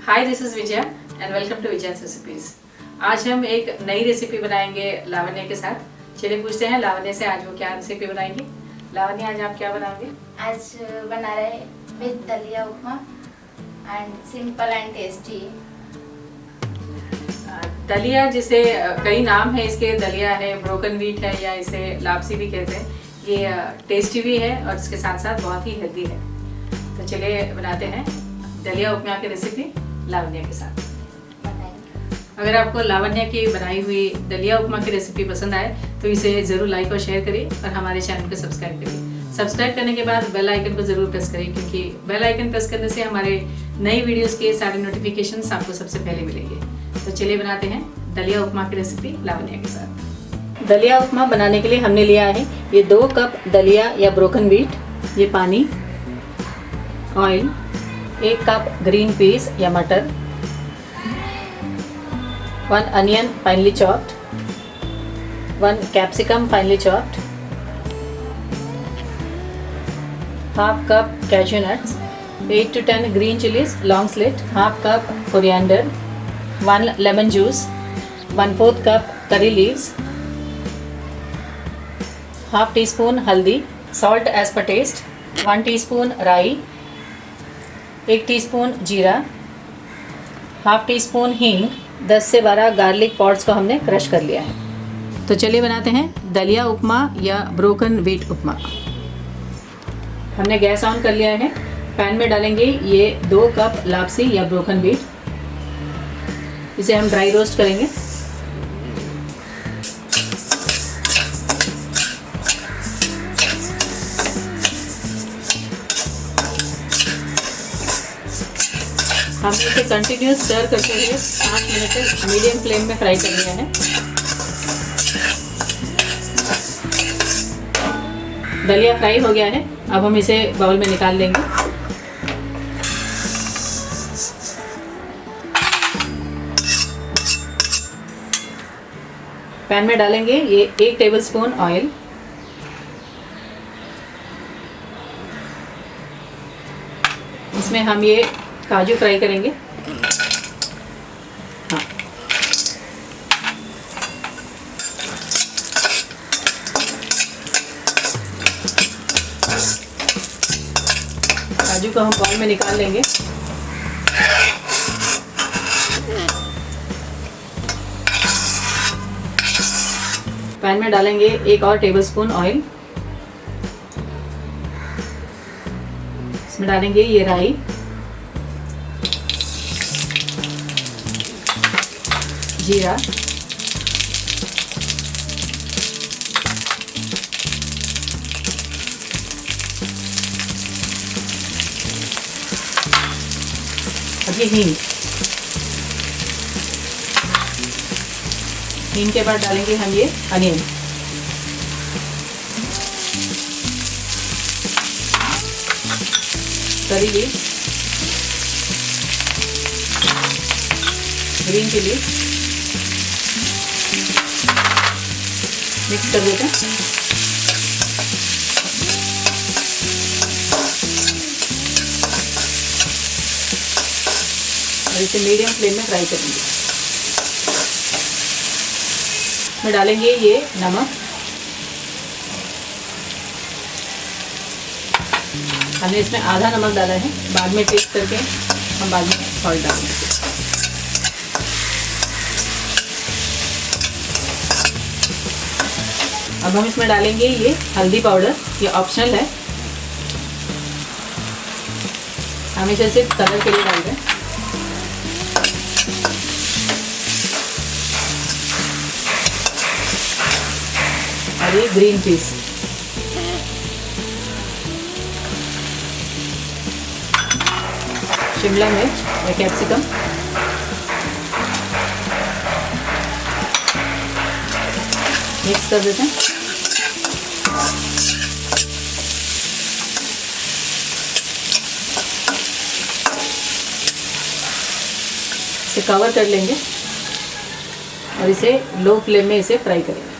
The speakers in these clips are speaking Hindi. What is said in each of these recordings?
Hi, this is Vijay and welcome to Vijay recipes. आज हम एक नई रेसिपी बनाएंगे लावण्य के साथ। चलिए पूछते हैं लावण्य से आज वो क्या रेसिपी बनाएंगी। लावण्य, आज आप क्या बनाओगे? आज बना रहे वेज दलिया उपमा एंड सिंपल एंड टेस्टी। दलिया, जिसे कई नाम है इसके, दलिया है, ब्रोकन व्हीट है, या इसे लापसी भी कहते हैं। ये टेस्टी भी है और इसके साथ साथ बहुत ही हेल्दी है। तो चलिए बनाते हैं दलिया उपमा की रेसिपी लावण्य के साथ। अगर आपको लावण्य की बनाई हुई दलिया उपमा की रेसिपी पसंद आए तो इसे ज़रूर लाइक और शेयर करिए और हमारे चैनल को सब्सक्राइब करिए। सब्सक्राइब करने के बाद बेल आइकन को ज़रूर प्रेस करिए, क्योंकि बेल आइकन प्रेस करने से हमारे नई वीडियोस के सारे नोटिफिकेशंस आपको सबसे पहले मिलेंगे। तो चलिए बनाते हैं दलिया उपमा की रेसिपी लावण्य के साथ। दलिया उपमा बनाने के लिए हमने लिया है ये 2 कप दलिया या ब्रोकन व्हीट, ये पानी, ऑयल, 1 कप ग्रीन पीस या मटर, 1 onion finely chopped, 1 capsicum finely chopped, half cup cashew nuts, 8 to 10 green chilies long slit, half cup coriander, 1 lemon juice, 1/4 cup curry leaves, half teaspoon haldi, salt as per taste, 1 teaspoon राई, 1 टीस्पून जीरा, हाफ टी स्पून हींग, 10 से 12 गार्लिक पॉट्स को हमने क्रश कर लिया है। तो चलिए बनाते हैं दलिया उपमा या ब्रोकन व्हीट उपमा। हमने गैस ऑन कर लिया है। पैन में डालेंगे ये 2 कप लापसी या ब्रोकन व्हीट। इसे हम ड्राई रोस्ट करेंगे। हमने इसे कंटिन्यूस स्टर करते हुए 5 मिनट तक मीडियम फ्लेम में फ्राई कर लिया है। दलिया फ्राई हो गया है। अब हम इसे बाउल में निकाल लेंगे। पैन में डालेंगे ये 1 टेबलस्पून ऑयल। इसमें हम ये काजू फ्राई करेंगे। हाँ, काजू को हम बाउल में निकाल लेंगे। पैन में डालेंगे 1 और टेबलस्पून ऑयल। इसमें डालेंगे ये राई, जीरा, और ये हींग। हींग के बाद डालेंगे हम ये onion. Curry leaves, green chilli, mix कर देते हैं। और इसे मीडियम फ्लेम में फ्राई करेंगे। इसमें डालेंगे ये नमक। हमने इसमें आधा नमक डाला है, बाद में टेस्ट करके हम बाद में सॉल्ट डालेंगे। अब हम इसमें डालेंगे ये हल्दी पाउडर। ये ऑप्शनल है, हम इसे सिर्फ कलर के लिए डाल दें। और ये ग्रीन पीस, शिमला मिर्च या कैप्सिकम, मिक्स कर देते हैं। इसे कवर कर लेंगे और इसे लो फ्लेम में इसे फ्राई करेंगे।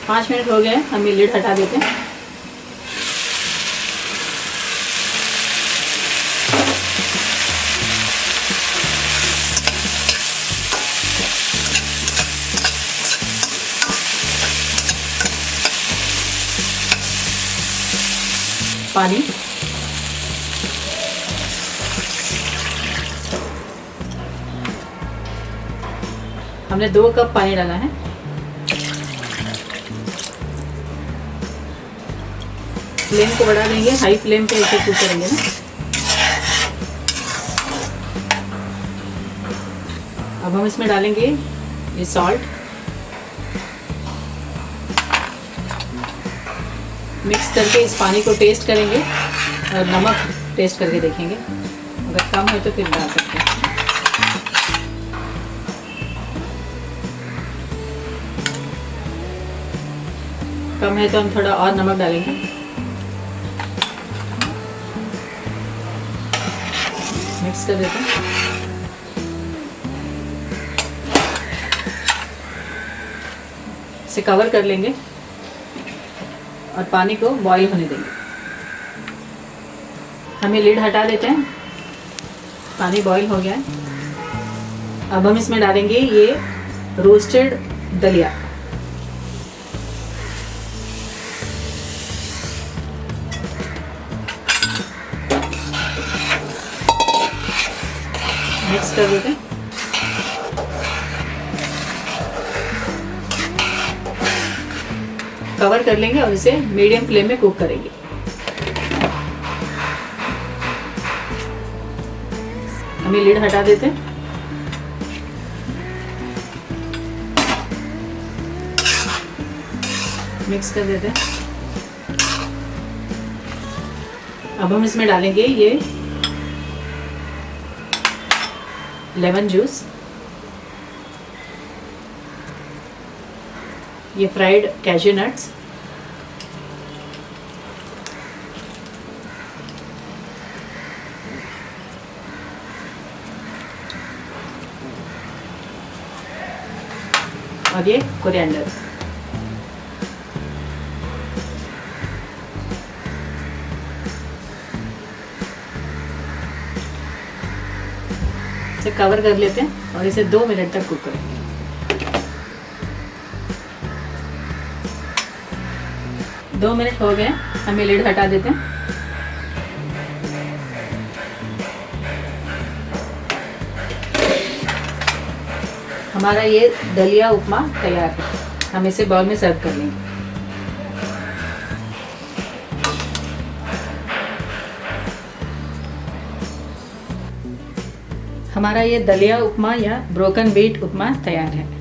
5 मिनट हो गए, हम ये लिड हटा देते हैं। पानी, हमने 2 कप पानी डाला है। फ्लेम को बढ़ा देंगे, हाई फ्लेम पे इसे कुक करेंगे ना। अब हम इसमें डालेंगे ये सॉल्ट, मिक्स करके इस पानी को टेस्ट करेंगे और नमक टेस्ट करके देखेंगे, अगर कम है तो फिर डाल सकते हैं। कम है तो हम थोड़ा और नमक डालेंगे। मिक्स कर देते हैं। इसे कवर कर लेंगे और पानी को बॉईल होने देंगे। हम ये लिड हटा देते हैं। पानी बॉईल हो गया है। अब हम इसमें डालेंगे ये रोस्टेड दलिया। मिक्स कर देते हैं। कवर कर लेंगे और इसे मीडियम फ्लेम में कुक करेंगे। हम ये लिड हटा देते हैं। मिक्स कर देते हैं। अब हम इसमें डालेंगे ये लेमन जूस, ये फ्राइड कैश्यू नट्स, और ये कोरिएंडर। इसे कवर कर लेते हैं और इसे 2 मिनट तक कुक करेंगे। दो मिनट हो गए, हम ये लिड हटा देते हैं। हमारा ये दलिया उपमा तैयार है। हम इसे बाउल में सर्व कर लेंगे। हमारा ये दलिया उपमा या ब्रोकन व्हीट उपमा तैयार है।